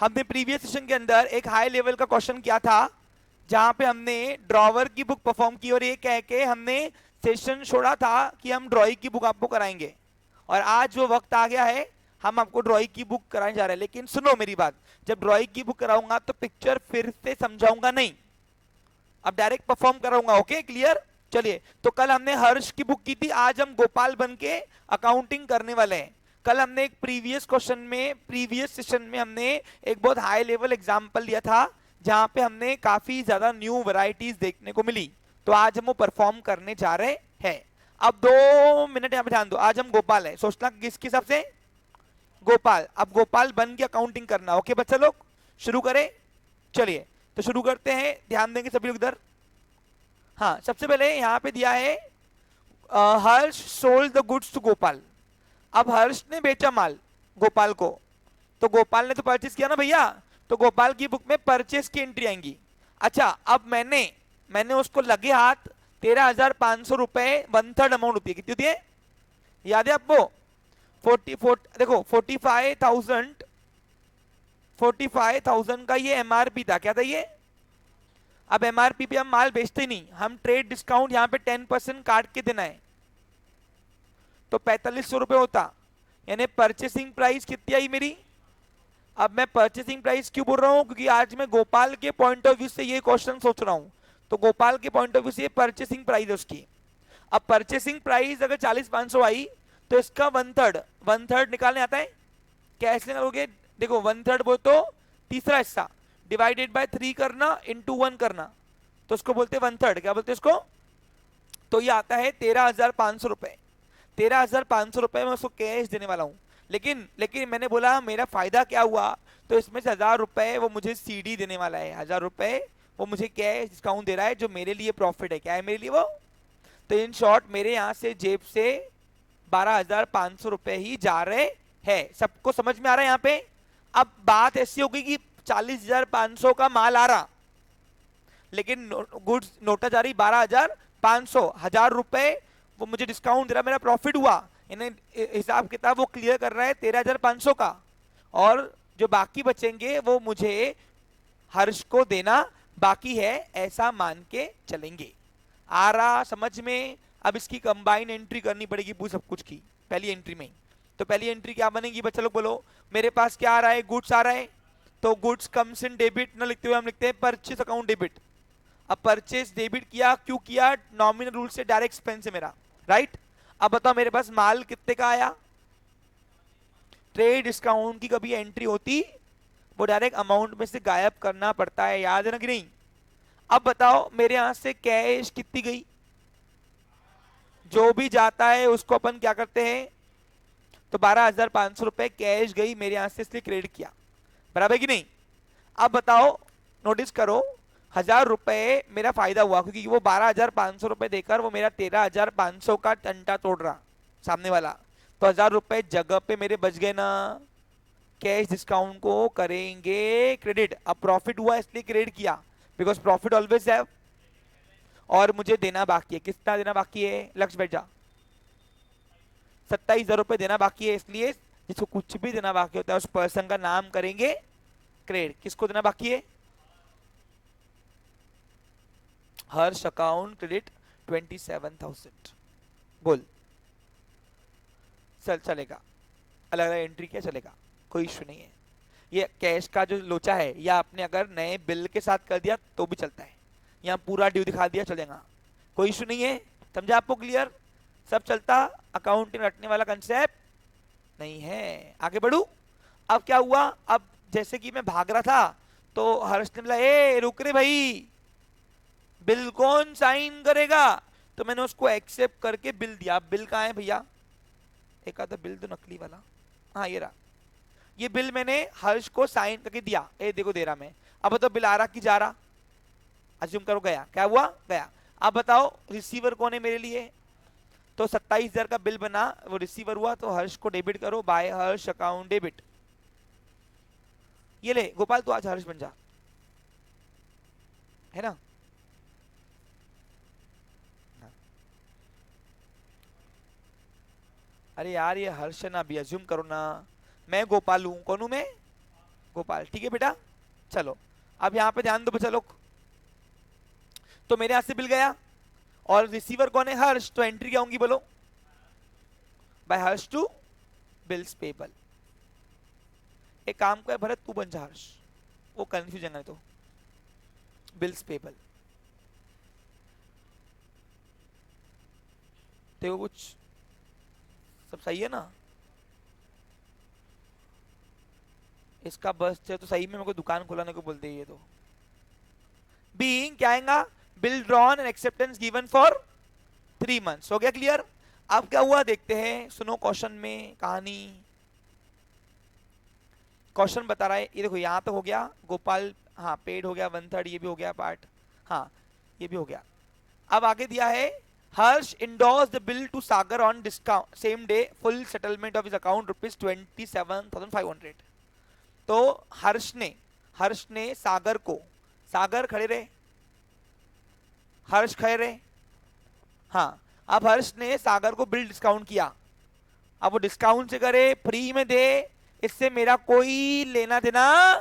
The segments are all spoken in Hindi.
हमने प्रीवियस सेशन के अंदर एक हाई लेवल का क्वेश्चन किया था, जहां पे हमने ड्रॉवर की बुक परफॉर्म की और ये कह के हमने सेशन छोड़ा था कि हम ड्रॉइंग की बुक आपको कराएंगे। और आज वो वक्त आ गया है, हम आपको ड्रॉइंग की बुक कराने जा रहे हैं। लेकिन सुनो मेरी बात, जब ड्रॉइंग की बुक कराऊंगा तो पिक्चर फिर से समझाऊंगा नहीं, अब डायरेक्ट परफॉर्म कराऊंगा। Okay, clear? चलिए, तो कल हमने हर्ष की बुक की थी, आज हम गोपाल बन के अकाउंटिंग करने वाले हैं। कल हमने एक प्रीवियस क्वेश्चन में, प्रीवियस सेशन में हमने एक बहुत हाई लेवल एग्जांपल लिया था, जहां पे हमने काफी ज्यादा न्यू वैरायटीज देखने को मिली। तो आज हम वो परफॉर्म करने जा रहे हैं। अब 2 मिनट यहाँ पे ध्यान दो, आज हम गोपाल है, सोचना किसके हिसाब से? गोपाल। अब गोपाल बन के अकाउंटिंग करना। ओके बच्चा लोग, शुरू करें? चलिए, तो शुरू करते हैं, ध्यान देंगे सभी लोग इधर। हाँ, सबसे पहले यहाँ पे दिया है Harsh sold the goods to Gopal. अब हर्ष ने बेचा माल गोपाल को, तो गोपाल ने तो परचेस किया ना भैया, तो गोपाल की बुक में परचेस की एंट्री आएंगी। अच्छा, अब मैंने उसको लगे हाथ 13,500 रुपए 1/3 अमाउंट होती है, कितनी होती है याद है आपको? देखो 45,000 का ये एमआरपी था, क्या था ये? अब एमआरपी पे हम माल बेचते नहीं, हम ट्रेड डिस्काउंट यहाँ पे 10% काट के देना है, तो 4500 रुपए होता, यानी परचेसिंग प्राइस कितनी आई मेरी? अब मैं परचेसिंग प्राइस क्यों बोल रहा हूं? क्योंकि आज मैं गोपाल के पॉइंट ऑफ व्यू से ये क्वेश्चन सोच रहा हूं, तो गोपाल के पॉइंट ऑफ व्यू से ये परचेसिंग प्राइस है उसकी। अब परचेसिंग प्राइस अगर 40,500 आई, तो इसका 1/3 निकालने आता है, कैसे निकालोगे? देखो 1/3 बोल तो तीसरा हिस्सा डिवाइडेड बाय 3 करना इंटू 1 करना, तो उसको बोलते हैं 1/3। क्या बोलते हैं इसको? तो ये आता है 13,500 रुपए। 13,500 रुपए में उसको कैश देने वाला हूं। लेकिन लेकिन मैंने बोला मेरा फायदा क्या हुआ, तो इसमें से 1,000 रुपए वो मुझे सीडी देने वाला है, 1,000 रुपए वो मुझे कैश डिस्काउंट दे रहा है, जो मेरे लिए प्रॉफिट है। क्या है मेरे लिए वो? तो इन शॉर्ट मेरे यहां से जेब से 12,500 रुपए ही जा रहे हैं। सबको समझ में आ रहा है यहाँ पे? अब बात ऐसी होगी कि 40,500 का माल आ रहा, लेकिन गुड्स नोटा जा रही 12,500, 1,000 रुपए वो मुझे डिस्काउंट दे रहा, मेरा प्रॉफिट हुआ। इन्हें हिसाब किताब वो क्लियर कर रहा है 13,500 का, और जो बाकी बचेंगे वो मुझे हर्ष को देना बाकी है, ऐसा मान के चलेंगे। आ रहा समझ में? अब इसकी कंबाइन एंट्री करनी पड़ेगी पूरी सब कुछ की पहली एंट्री में। तो पहली एंट्री क्या बनेगी बच्चा लोग बोलो? मेरे पास क्या आ रहा है? गुड्स आ रहा है, तो गुड्स कम्स इन डेबिट न लिखते हुए हम लिखते हैं परचेस अकाउंट डेबिट। अब परचेस डेबिट किया, क्यों किया? नॉमिनल रूल से डायरेक्ट एक्सपेंस है मेरा, राइट? अब बताओ मेरे पास माल कितने का आया? ट्रेड डिस्काउंट की कभी एंट्री होती, वो डायरेक्ट अमाउंट में से गायब करना पड़ता है, याद है ना कि नहीं? अब बताओ मेरे यहां से कैश कितनी गई? जो भी जाता है उसको अपन क्या करते हैं, तो 12,500 रुपए कैश गई मेरे यहां से, इसलिए क्रेडिट किया, बराबर कि नहीं? अब बताओ, नोटिस करो, 1,000 रुपए मेरा फायदा हुआ, क्योंकि वो 12,500 रुपए देकर वो मेरा 13,500 का टंटा तोड़ रहा सामने वाला, तो 1,000 रुपए जगह पे मेरे बच गए ना। कैश डिस्काउंट को करेंगे क्रेडिट। अब प्रॉफिट हुआ इसलिए क्रेडिट किया, बिकॉज प्रॉफिट ऑलवेज है। और मुझे देना बाकी है, कितना देना बाकी है? लक्ष्य बैठ जा। 27,000 रुपए देना बाकी है, इसलिए जिसको कुछ भी देना बाकी होता है उस पर्सन का नाम करेंगे क्रेडिट। किसको देना बाकी है? हर्ष अकाउंट क्रेडिट 27,000। बोल, चलेगा? अलग अलग एंट्री क्या चलेगा, कोई इश्यू नहीं है। ये कैश का जो लोचा है, या आपने अगर नए बिल के साथ कर दिया तो भी चलता है, यहाँ पूरा ड्यू दिखा दिया चलेगा, कोई इश्यू नहीं है। समझा आपको? क्लियर? सब चलता, अकाउंटिंग रटने वाला कंसेप्ट नहीं है। आगे बढ़ू। अब क्या हुआ? अब जैसे कि मैं भाग रहा था, तो हर्ष ने बोला ए रुक रे भाई, बिल कौन साइन करेगा? तो मैंने उसको एक्सेप्ट करके बिल दिया। बिल कहाँ है भैया? एक आधा बिल तो नकली वाला, हाँ ये रहा। ये बिल मैंने हर्ष को साइन करके दिया, ए देखो दे रहा मैं। अब तो बिल आ रहा कि जा रहा? अज्यूम करो गया। क्या हुआ? गया। अब बताओ रिसीवर कौन है मेरे लिए? तो 27,000 का बिल बना, वो रिसीवर हुआ, तो हर्ष को डेबिट करो, बाय हर्ष अकाउंट डेबिट। ये ले गोपाल, तू आज हर्ष बन जा, है ना? अरे यार ये हर्ष है ना, अभी अज्यूम करो ना, मैं गोपाल हूं। कौन हूं मैं? गोपाल, ठीक है बेटा। चलो अब यहाँ पे ध्यान दो बच्चा लोग, तो मेरे यहाँ से बिल गया और रिसीवर कौन है, हर्ष, तो एंट्री क्या होंगी बोलो, by Harsh to bills payable. एक काम कर भरत, तू बन जा हर्ष, वो कंफ्यूजन है तो बिल्स पेबल। देखो कुछ सब सही है ना, इसका बस तो सही में मेरे को दुकान खुलाने को बोलते हैं ये तो। बीइंग क्या आएगा, bill drawn and acceptance given for 3 months। हो गया क्लियर। अब क्या हुआ देखते हैं, सुनो क्वेश्चन में कहानी। क्वेश्चन बता रहा है, ये देखो यहां तक हो गया गोपाल, हाँ पेड हो गया 1/3, ये भी हो गया पार्ट, हाँ ये भी हो गया। अब आगे दिया है Harsh endorse the bill to Sagar on discount same day, full settlement of his account ₹27,500। तो हर्ष ने सागर को, सागर खड़े रहे, हर्ष खड़े रहे, हाँ अब हर्ष ने सागर को बिल डिस्काउंट किया। अब वो डिस्काउंट से करे, फ्री में दे, इससे मेरा कोई लेना देना,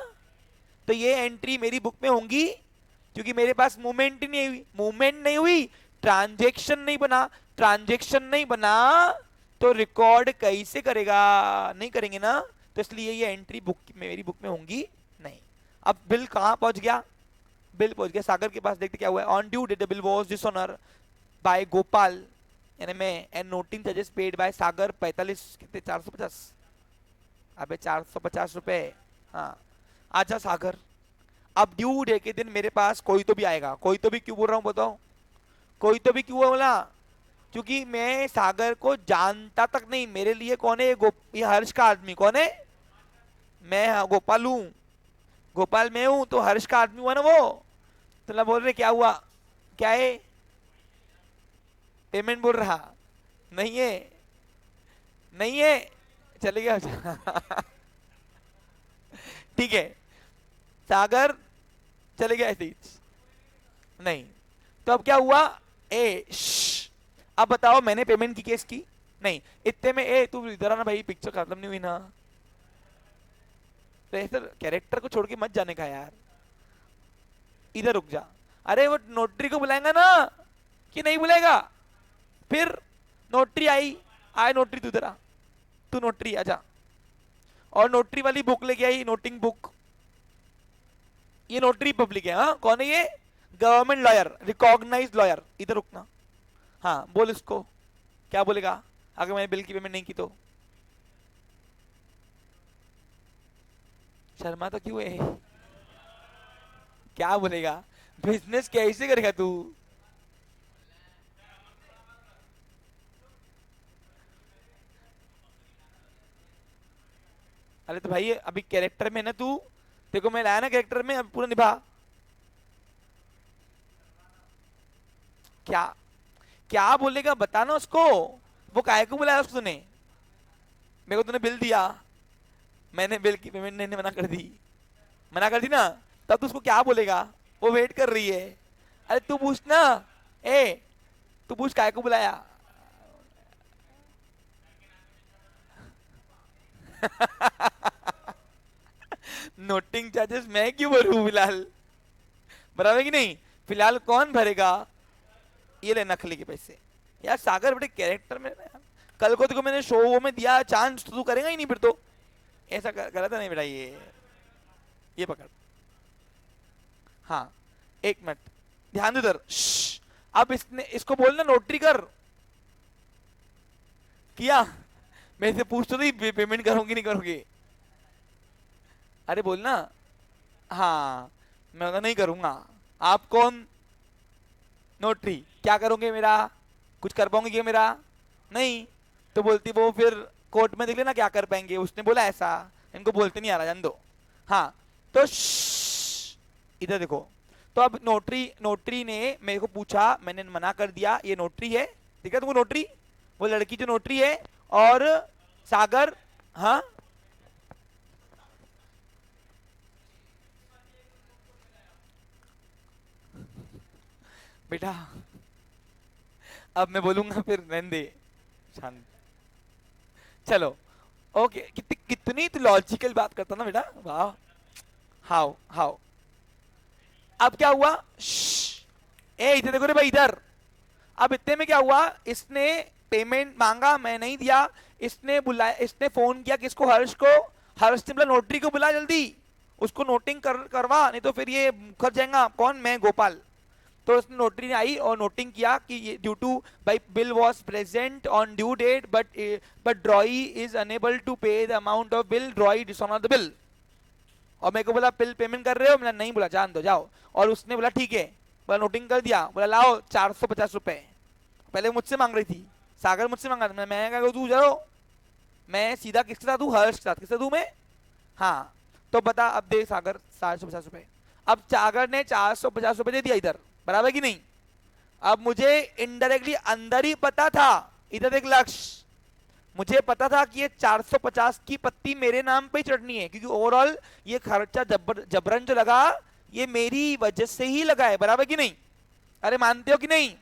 तो ये एंट्री मेरी बुक में होंगी, क्योंकि मेरे पास मूवमेंट ही नहीं हुई, मूवमेंट नहीं हुई, ट्रांजैक्शन नहीं बना, ट्रांजैक्शन नहीं बना तो रिकॉर्ड कैसे करेगा, नहीं करेंगे ना, तो इसलिए ये एंट्री बुक मेरी बुक में होंगी नहीं। अब बिल कहां पहुंच गया, बिल पहुंच गया सागर के पास, देखते क्या हुआ है। On due date the bill was dishonour by Gopal यानी मैं and noting charges paid by Sagar 45 कितने 450, अबे 450 रुपए, हाँ आजा सागर। अब ड्यू डे के दिन मेरे पास कोई तो भी आएगा, कोई तो भी क्यों बोल रहा हूं बताओ, कोई तो भी क्यों बोला, क्योंकि मैं सागर को जानता तक नहीं, मेरे लिए कौन है ये हर्ष का आदमी कौन है, मैं गोपाल हूं, गोपाल मैं हूं, तो हर्ष का आदमी हुआ ना वो, तो बोल रहे क्या हुआ, क्या है, पेमेंट बोल रहा नहीं है, नहीं है, चले गया ठीक है सागर चले गया ऐसे ही नहीं। तो अब क्या हुआ, अब बताओ मैंने पेमेंट की केस की नहीं, इतने में तू इधर आना भाई, पिक्चर खत्म नहीं हुई ना, तो ऐसे कैरेक्टर को छोड़ के मत जाने का यार, इधर रुक जा। अरे वो नोटरी को बुलाएगा ना कि नहीं बुलाएगा, फिर नोटरी आई, आए नोटरी, तू इधर आ, तू नोटरी आजा, और नोटरी वाली बुक लेके आई, नोटिंग बुक, ये नोटरी पब्लिक है, हाँ कौन है ये, गवर्नमेंट लॉयर, रिकॉग्नाइज्ड लॉयर, इधर रुकना, हाँ बोल इसको क्या बोलेगा अगर मैंने बिल की पेमेंट नहीं की तो, शर्मा तो क्यों है, क्या बोलेगा, बिजनेस कैसे करेगा तू, अरे तो भाई अभी कैरेक्टर में ना तू, देखो मैं लाया ना कैरेक्टर में, अब पूरा निभा, क्या क्या बोलेगा बताना उसको, वो काहे को बुलाया उसको तूने, मेरे को तूने बिल दिया, मैंने बिल की पेमेंट नहीं मना कर दी, मना कर दी ना, तब तो उसको क्या बोलेगा, वो वेट कर रही है, अरे तू पूछ ना, तू पूछ काहे को बुलाया नोटिंग चार्जेस मैं क्यों भरूं फिलहाल, बराबर कि नहीं, फिलहाल कौन भरेगा, ये ले नकली के पैसे, यार सागर बड़े कैरेक्टर में यार। कल को देखो मैंने शो में दिया चांस तो तू करेगा ही नहीं फिर तो, ऐसा गलत है नहीं बेटा ये पकड़, हाँ 1 मिनट ध्यान दे उधर, अब इसने इसको बोलना नोटरी कर, किया, मेरे से पूछ तो नहीं पेमेंट करोगे नहीं करोगे, अरे बोलना, हाँ मैं नहीं करूंगा, आप कौन, नोटरी, क्या करोगे मेरा, कुछ कर पाओगे क्या मेरा, नहीं, तो बोलती वो फिर कोर्ट में देख लेना क्या कर पाएंगे, उसने बोला ऐसा, इनको बोलते नहीं आ रहा जान दो, हाँ तो इधर देखो, तो अब नोटरी ने मेरे को पूछा, मैंने मना कर दिया, ये नोटरी है, ठीक है तुमको नोटरी, वो लड़की जो नोटरी है, और सागर, हाँ बेटा अब मैं बोलूंगा फिर रहने दे, शांत, चलो ओके, कितनी तो लॉजिकल बात करता ना बेटा, वाह, हाउ हाउ अब क्या हुआ? ए इधर देखो रे भाई इधर। अब इतने में क्या हुआ, इसने पेमेंट मांगा, मैं नहीं दिया। इसने बुलाया, इसने फोन किया किसको? हर्ष को। हर्ष ने बोला नोटरी को बुला जल्दी, उसको नोटिंग करवा, नहीं तो फिर ये मुकर जाएगा। कौन? मैं, गोपाल। तो उसने नोटरी ने आई और नोटिंग किया कि ये due to by bill was present on due date but drawee is unable to pay the amount of bill, drawee dishonour the bill. और मेरे को बोला बिल पेमेंट कर रहे हो? मैंने नहीं। बोला जान दो जाओ। और उसने बोला ठीक है, बोला नोटिंग कर दिया। बोला लाओ 450 रुपए। पहले मुझसे मांग रही थी, सागर मुझसे मांगा था। मैं क्या करूँ, तू जाओ। मैं सीधा किसके साथ हूँ? हर्ष के साथ। किसके साथ हूँ मैं? हाँ। तो बता अब दे सागर 450 रुपए। अब सागर ने 450 रुपए दे दिया इधर, बराबर की नहीं? अब मुझे इनडायरेक्टली अंदर ही पता था, इधर देख लक्ष्य, मुझे पता था कि ये 450 की पत्ती मेरे नाम पे चढ़नी है, क्योंकि ओवरऑल ये खर्चा जबरन जो लगा ये मेरी वजह से ही लगा है, बराबर की नहीं? अरे मानते हो कि नहीं?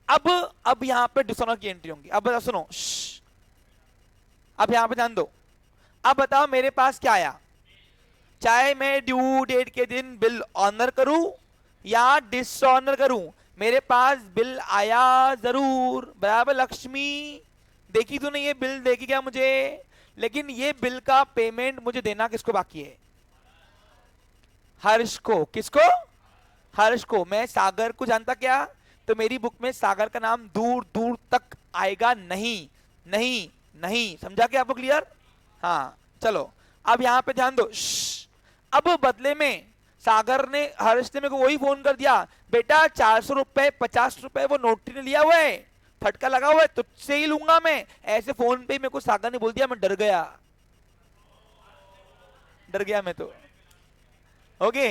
अब यहां पे डिसऑनर की एंट्री होंगी। अब बताओ, सुनो, अब यहां पे ध्यान दो। अब बताओ मेरे पास क्या आया? चाहे मैं ड्यू डेट के दिन बिल ऑनर करूं या डिसऑनर करूं, मेरे पास बिल आया जरूर, बराबर लक्ष्मी? देखी तूने ये बिल? देखी क्या मुझे? लेकिन ये बिल का पेमेंट मुझे देना किसको बाकी है? हर्ष को। किसको? हर्ष को। मैं सागर को जानता क्या? तो मेरी बुक में सागर का नाम दूर दूर तक आएगा नहीं। नहीं नहीं, समझा क्या आपको? क्लियर? हाँ चलो अब यहां पे ध्यान दो। अब बदले में सागर ने, हर्ष ने मेरे को वही फोन कर दिया, बेटा 400 रुपए 50 रुपए वो नोटरी ने लिया हुआ है, फटका लगा हुआ है, तुझसे ही लूंगा मैं। ऐसे फोन पे मेरे को सागर ने बोल दिया। मैं डर गया, डर गया मैं तो। ओके।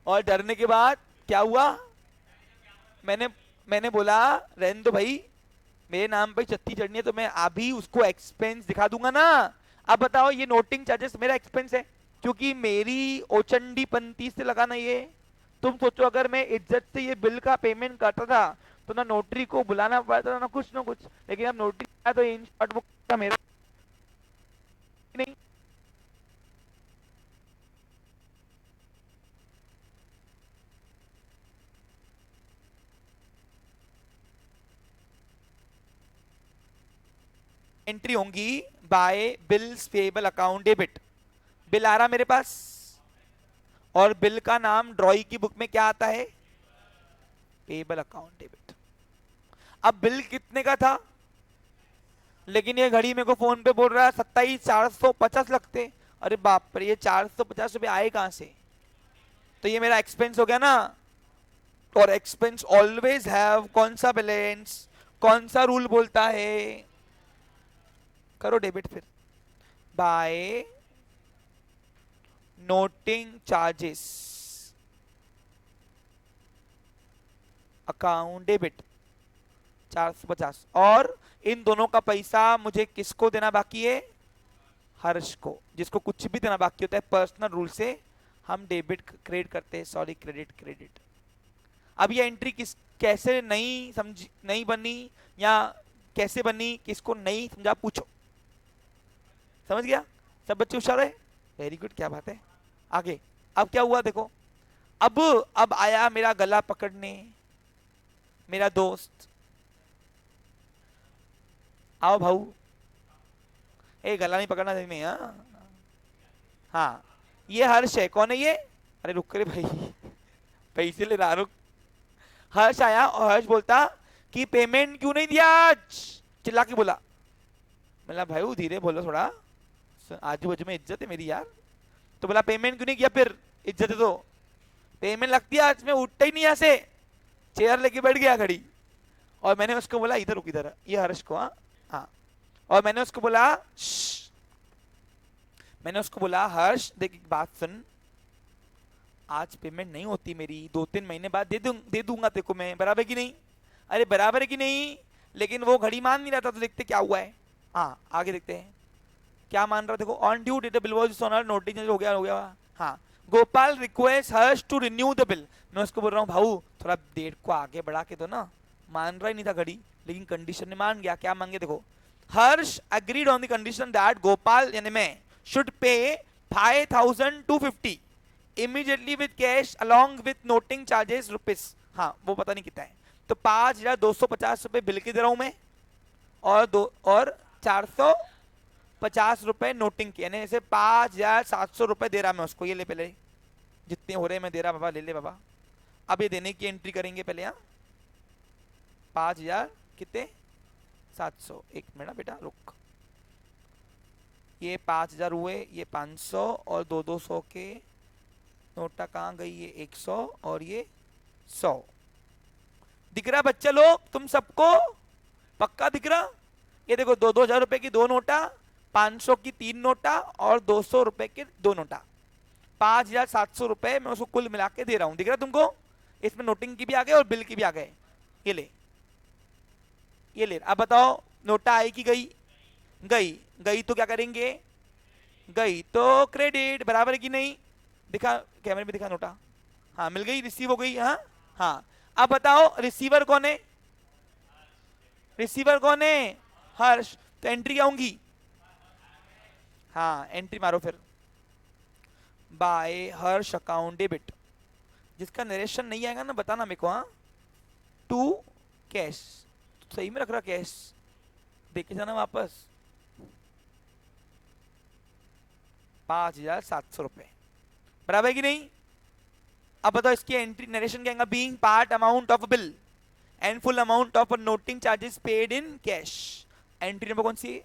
और डरने के बाद क्या हुआ? मैंने मैंने बोला रहने दो भाई, मेरे नाम पे चत्ती चढ़नी है तो मैं अभी उसको एक्सपेंस दिखा दूंगा ना। अब बताओ ये नोटिंग चार्जेस मेरा एक्सपेंस है, क्योंकि मेरी ओचंडी पंती से लगाना ये। तुम सोचो अगर मैं इज्जत से ये बिल का पेमेंट करता था तो ना नोटरी को बुलाना पड़ता था ना कुछ, लेकिन अब नोटरी आया तो इन शॉर्ट बुक का मेरा नहीं। एंट्री होंगी by bills payable account debit. Bill आ रहा मेरे पास, और बिल का नाम ड्रॉई की बुक में क्या आता है? Payable account debit. अब बिल कितने का था? लेकिन ये घड़ी मेरे को फोन पे बोल रहा है 27,450 लगते। अरे बाप रे, ये 450 रुपए आए कहां से? तो ये मेरा एक्सपेंस हो गया ना। और एक्सपेंस ऑलवेज हैव कौन सा बैलेंस, कौन सा रूल बोलता है? करो डेबिट फिर। By noting charges account debit 450। और इन दोनों का पैसा मुझे किसको देना बाकी है? हर्ष को। जिसको कुछ भी देना बाकी होता है पर्सनल रूल से हम डेबिट क्रेडिट करते हैं, सॉरी क्रेडिट क्रेडिट। अब ये एंट्री किस कैसे नहीं समझी, नहीं बनी या कैसे बनी, किसको नहीं समझा पूछो। समझ गया? सब बच्चे होशियार है? वेरी गुड, क्या बात है। आगे अब क्या हुआ देखो। अब आया मेरा गला पकड़ने मेरा दोस्त। आओ भाऊ। ए गला नहीं पकड़ना में। हाँ ये हर्ष है। कौन है ये? अरे रुक रे भाई, पैसे ले रहा, रुक। हर्ष आया और हर्ष बोलता कि पेमेंट क्यों नहीं दिया आज? चिल्ला के बोला। मतलब भाई धीरे बोलो थोड़ा, आजू बाजू में इज्जत है मेरी यार। तो बोला पेमेंट क्यों नहीं किया? फिर इज्जत है तो पेमेंट लगती है आज। मैं उठता ही नहीं यहाँ से, चेयर लेके बैठ गया खड़ी। और मैंने उसको बोला इधर रुक, इधर। ये हर्ष को। हाँ। और मैंने उसको बोला हर्ष देख एक बात सुन, आज पेमेंट नहीं होती मेरी, 2-3 महीने बाद दे दूंगा तेरे को मैं, बराबर की नहीं? अरे बराबर है कि नहीं? लेकिन वो घड़ी मान नहीं रहा था, तो देखते क्या हुआ है। हाँ आगे देखते हैं क्या मान रहा। देखो on due date bill was honour, notice हो गया। हाँ Gopal request Harsh to renew the bill. मैं उसको बोल रहा हूँ भाऊ थोड़ा डेट को आगे बढ़ा के दो ना। मान रहा ही नहीं था घड़ी, लेकिन कंडीशन में मान गया। क्या मांगे देखो, Harsh agreed on the condition that Gopal यानी मैं should pay 5250 immediately with cash along with noting charges rupees, हाँ वो पता नहीं कितना है, तो 5250 रुपए बिल के दे रहा हूं मैं, और 450 रुपए नोटिंग के, यानी ऐसे 5700 रुपए दे रहा मैं उसको। ये ले पहले जितने हो रहे मैं दे रहा बाबा, ले ले बाबा। अब ये देने की एंट्री करेंगे पहले, यहाँ 5000 कितने 700, एक मिनट बेटा रुक, ये 5000 हुए, ये 500 और 200 के नोटा कहाँ गई, ये 100 और ये 100। दिख रहा बच्चा लोग तुम सबको, पक्का दिख रहा? ये देखो 2-2000 रुपए की 2 नोटा, 500 की 3 नोटा और 200 रुपए के 2 नोटा, 5700 रुपए मैं उसको कुल मिला के दे रहा हूं। दिख रहा तुमको? इसमें नोटिंग की भी आ गए और बिल की भी आ गए। ये ले, ये ले। अब बताओ नोटा आई कि गई? गई। गई तो क्या करेंगे? गई तो क्रेडिट, बराबर है कि नहीं? दिखा कैमरे में, दिखा नोटा, हाँ मिल गई, रिसीव हो गई। हाँ हाँ। अब बताओ रिसीवर कौन है? रिसीवर कौन है? हर्ष। तो एंट्री क्या होंगी? हाँ एंट्री मारो फिर, बाय हर्ष अकाउंट डेबिट। जिसका नरेशन नहीं आएगा ना बताना मेरे को, हाँ। टू कैश, सही में रख रहा कैश, देखे जाना वापस। 5700 रुपए, बराबर है कि नहीं? अब बताओ इसकी एंट्री नरेशन क्या आएगा? Being part amount of bill and full amount of noting charges paid in cash. Entry number कौन सी?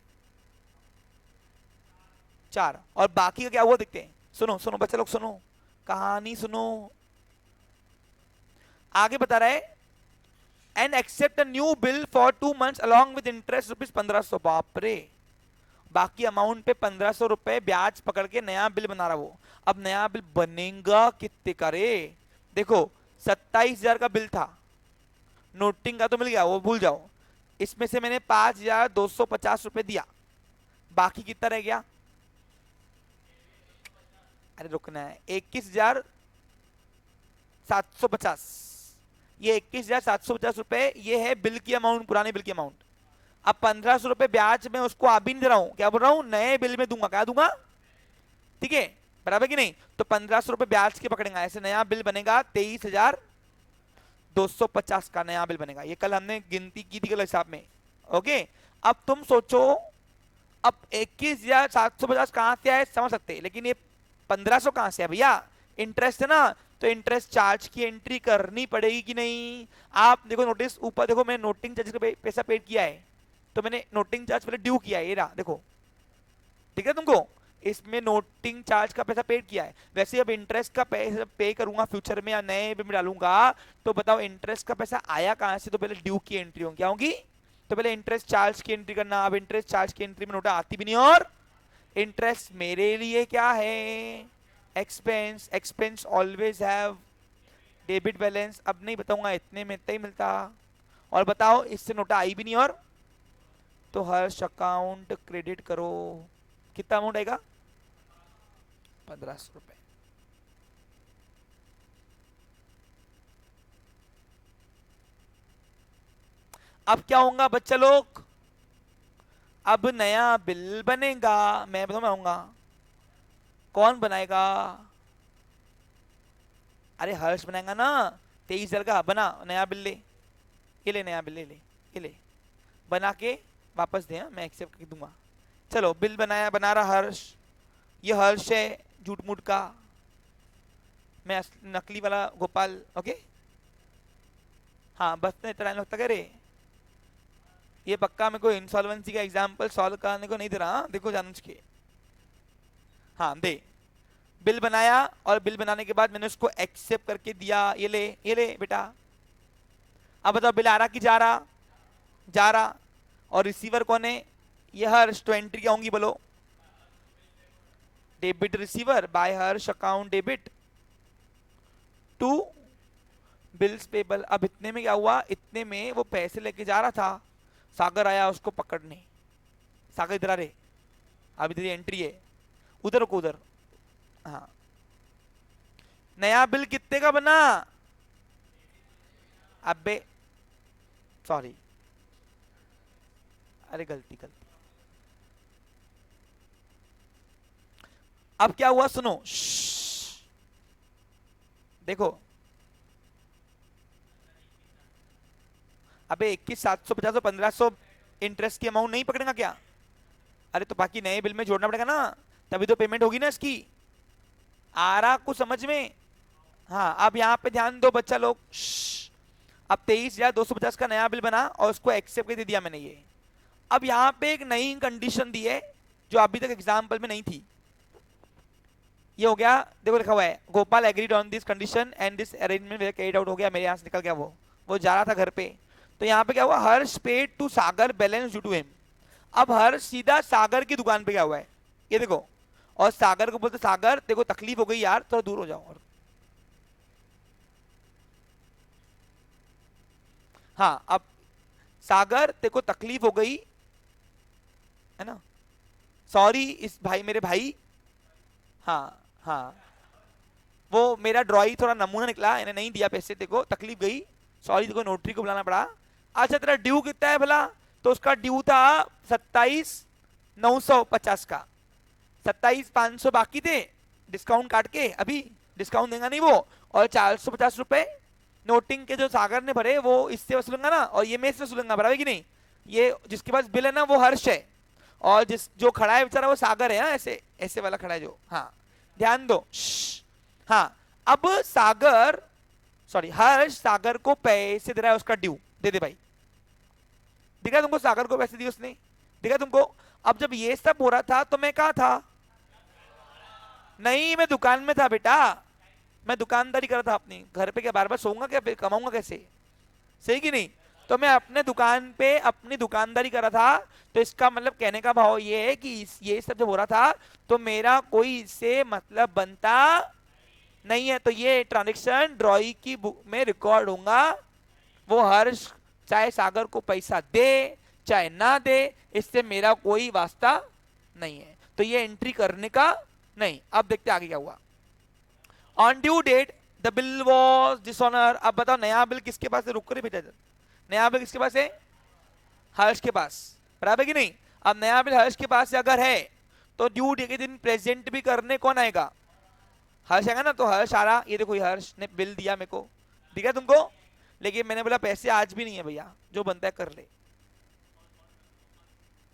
4। और बाकी का क्या हुआ देखते हैं। सुनो सुनो बच्चे लोग, सुनो कहानी सुनो। आगे बता रहा है and accept a new bill for 2 months along with interest rupees 1500। बाप रे, बाकी अमाउंट पे 1500 रुपए ब्याज पकड़ के नया बिल बना रहा वो। अब नया बिल बनेगा कितने का रे? देखो 27,000 का बिल था, नोटिंग का तो मिल गया वो भूल जाओ। इसमें से मैंने 5250 रुपए दिया, बाकी कितना रह गया? अरे रुकना है, 21,750। ये 21,750 रुपए ये है बिल की अमाउंट, पुराने बिल की अमाउंट। अब 1500 रुपए ब्याज में उसको अभी नहीं दे रहा हूं, क्या बोल रहा हूं? नए बिल में दूंगा। क्या दूंगा? ठीक है, बराबर कि नहीं? तो 1500 रुपए ब्याज के पकड़ेगा, ऐसे नया बिल बनेगा 23,250 का नया बिल बनेगा। ये कल हमने गिनती की थी कल हिसाब में। ओके, अब तुम सोचो, अब 21,750 कहां से आए समझ सकते, लेकिन ये 1500 कहां से है भैया? इंटरेस्ट है ना, तो इंटरेस्ट चार्ज की एंट्री करनी पड़ेगी कि नहीं? आप देखो नोटिस ऊपर देखो, मैंने नोटिंग चार्ज का पैसा पेड किया है, तो मैंने नोटिंग चार्ज पहले ड्यू किया है, ये रहा देखो, ठीक है तुमको? इसमें नोटिंग चार्ज का पैसा पेड किया है। वैसे अब इंटरेस्ट का पैसा पे करूंगा फ्यूचर में या नए में डालूंगा, तो बताओ इंटरेस्ट का पैसा आया कहां से? तो पहले ड्यू की एंट्री होगी, क्या होगी? तो पहले इंटरेस्ट चार्ज की एंट्री करना। अब इंटरेस्ट चार्ज की एंट्री में नोटा आती भी नहीं, और इंटरेस्ट मेरे लिए क्या है? Expense. Expense always have debit balance. अब नहीं बताऊंगा, इतने में इतना ही मिलता। और बताओ इससे नोटा आई भी नहीं, और तो हर्ष अकाउंट क्रेडिट करो। कितना अमाउंट आएगा? 1500 रुपए। अब क्या होगा बच्चा लोग? अब नया बिल बनेगा, मैं बताऊंगा। कौन बनाएगा? अरे हर्ष बनाएगा ना। 23,000 का बना नया बिल, ले ये ले, नया बिल ले ले, ये ले बना के वापस दे, मैं एक्सेप्ट कर दूंगा। चलो बिल बनाया, बना रहा हर्ष। ये हर्ष है झूठ मूठ का, मैं नकली वाला गोपाल। ओके हाँ, बस इतना टाइम लगता करे। ये पक्का मेरे को इंसॉल्वेंसी का एग्जांपल सॉल्व करने को नहीं दे रहा, देखो जान के। हाँ दे, बिल बनाया और बिल बनाने के बाद मैंने उसको एक्सेप्ट करके दिया। ये ले, ये ले बेटा। अब बताओ बिल आ रहा कि जा रहा? जा रहा। और रिसीवर कौन है? ये हर्ष। तो एंट्री क्या होंगी बोलो? Debit receiver by Harsh account debit to bills payable. अब इतने में क्या हुआ? इतने में वो पैसे लेके जा रहा था, सागर आया उसको पकड़ने। सागर इधर आ रे, अब इधर एंट्री है, उधर को उधर। हाँ, नया बिल कितने का बना? अबे सॉरी, अरे गलती गलती। अब क्या हुआ सुनो, देखो अबे 21,750 और 1,500 इंटरेस्ट की अमाउंट नहीं पकड़ेगा क्या? अरे तो बाकी नए बिल में जोड़ना पड़ेगा ना, तभी तो पेमेंट होगी ना इसकी। आ रहा कुछ समझ में? हाँ अब यहाँ पे ध्यान दो बच्चा लोग। अब 23,250 का नया बिल बना और उसको एक्सेप्ट कर दे दिया मैंने ये। अब यहाँ पे एक नई कंडीशन दी है जो अभी तक एग्जाम्पल में नहीं थी। ये हो गया, देखो लिखा हुआ है Gopal agreed on this condition and this arrangement carried out, हो गया मेरे यहाँ से निकल गया, वो जा रहा था घर पे। तो यहाँ पे क्या हुआ, Harsh paid to Sagar balance due to him. अब हर्ष सीधा सागर की दुकान पे गया हुआ है, ये देखो, और सागर को बोलते सागर देखो तकलीफ हो गई यार, थोड़ा दूर हो जाओ। और हाँ अब सागर देखो तकलीफ हो गई है ना, सॉरी इस भाई मेरे भाई, हाँ हाँ वो मेरा ड्रॉई थोड़ा नमूना निकला, इन्हें नहीं दिया पैसे, देखो तकलीफ गई, सॉरी देखो नोटरी को बुलाना पड़ा। अच्छा तेरा ड्यू कितना है भला? तो उसका ड्यू था 27,950 का, 27,500 बाकी थे डिस्काउंट काट के, अभी डिस्काउंट देगा नहीं वो, और 450 रुपए नोटिंग के जो सागर ने भरे वो इससे वसूलूंगा ना, और ये मैं इससे वसूलूंगा, बराबर कि नहीं? ये जिसके पास बिल है ना वो हर्ष है, और जिस जो खड़ा है बेचारा वो सागर है। हाँ ऐसे ऐसे वाला खड़ा है जो, हाँ ध्यान दो। हाँ अब सागर, सॉरी हर्ष सागर को पैसे दे रहा है, उसका ड्यू दे दे भाई, दिखा तुमको सागर को पैसे दिए उसने, दिखा तुमको? अब जब ये सब हो रहा था तो मैं कहा था? नहीं मैं दुकान में था बेटा, मैं दुकानदारी कर रहा था अपनी, घर पे क्या बार बार सोऊंगा क्या, फिर कमाऊंगा कैसे? सही कि नहीं? तो मैं अपने दुकान पे अपनी दुकानदारी कर रहा था। तो इसका मतलब कहने का भाव ये है कि ये सब जब हो रहा था तो मेरा कोई इससे मतलब बनता नहीं है, तो ये ट्रांजेक्शन ड्रॉई की बुक में रिकॉर्ड होगा। वो हर्ष चाहे सागर को पैसा दे चाहे ना दे, इससे मेरा कोई वास्ता नहीं है, तो ये एंट्री करने का नहीं। अब देखते आगे क्या हुआ। On due date the bill was dishonour. अब बताओ नया बिल किसके पास है, रुक कर भेजा, नया बिल किसके पास है? हर्ष के पास, बराबर कि नहीं? अब नया बिल हर्ष के पास अगर है तो ड्यू डे के दिन प्रेजेंट भी करने कौन आएगा? हर्ष आएगा ना। तो हर्ष आ रहा, ये देखो हर्ष ने बिल दिया मेरे को, दिखा तुमको? लेकिन मैंने बोला पैसे आज भी नहीं है भैया, जो बनता है कर ले।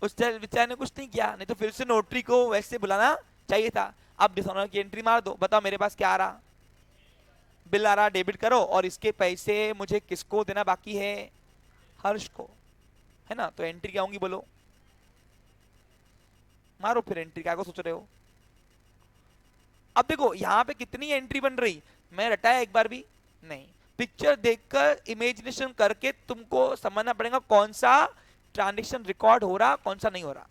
उस बेचारे ने कुछ नहीं किया, नहीं तो फिर से नोटरी को वैसे बुलाना चाहिए था। अब डिसऑनर की एंट्री मार दो, बताओ मेरे पास क्या आ रहा? बिल आ रहा, डेबिट करो, और इसके पैसे मुझे किसको देना बाकी है? हर्ष को, है ना? तो एंट्री क्या होंगी बोलो? मारो फिर एंट्री, क्या को सोच रहे हो? अब देखो यहां पे कितनी एंट्री बन रही, मैं रटाया एक बार भी नहीं। पिक्चर देखकर इमेजिनेशन करके तुमको समझना पड़ेगा कौन सा ट्रांजेक्शन रिकॉर्ड हो रहा कौन सा नहीं हो रहा।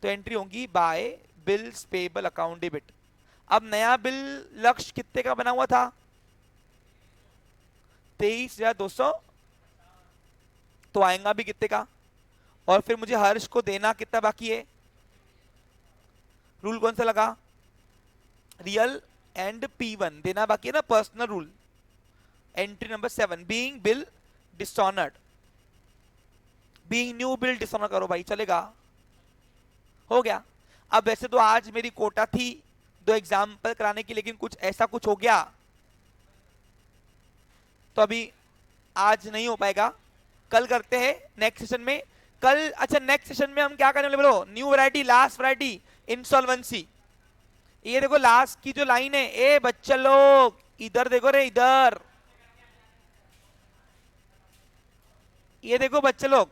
तो एंट्री होगी by bills payable account debit. अब नया बिल लक्ष्य कितने का बना हुआ था? 23,200, तो आएगा भी कितने का? और फिर मुझे हर्ष को देना कितना बाकी है? रूल कौन सा लगा? रियल एंड P1 देना बाकी है ना, personal rule. Entry number 7 being bill dishonoured, being new bill dishonour करो भाई, चलेगा? हो गया। अब वैसे तो आज मेरी कोटा थी 2 एग्जाम्पल कराने की, लेकिन कुछ ऐसा कुछ हो गया तो अभी आज नहीं हो पाएगा, कल करते हैं नेक्स्ट सेशन में। कल अच्छा नेक्स्ट सेशन में हम क्या करने वाले बोलो? New variety, last variety, insolvency. ये देखो लास्ट की जो लाइन है, ए बच्चे लोग इधर देखो रे, इधर ये देखो बच्चे लोग,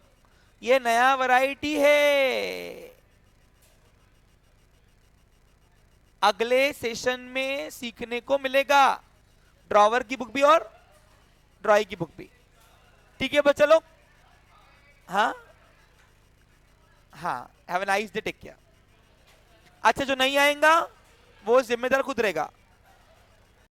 ये नया वैरायटी है, अगले सेशन में सीखने को मिलेगा। ड्रॉवर की बुक भी और ड्रॉई की बुक भी, ठीक है बच्चे लोग? हाँ हाँ, have a nice day, take care. अच्छा जो नहीं आएगा वो जिम्मेदार खुद रहेगा।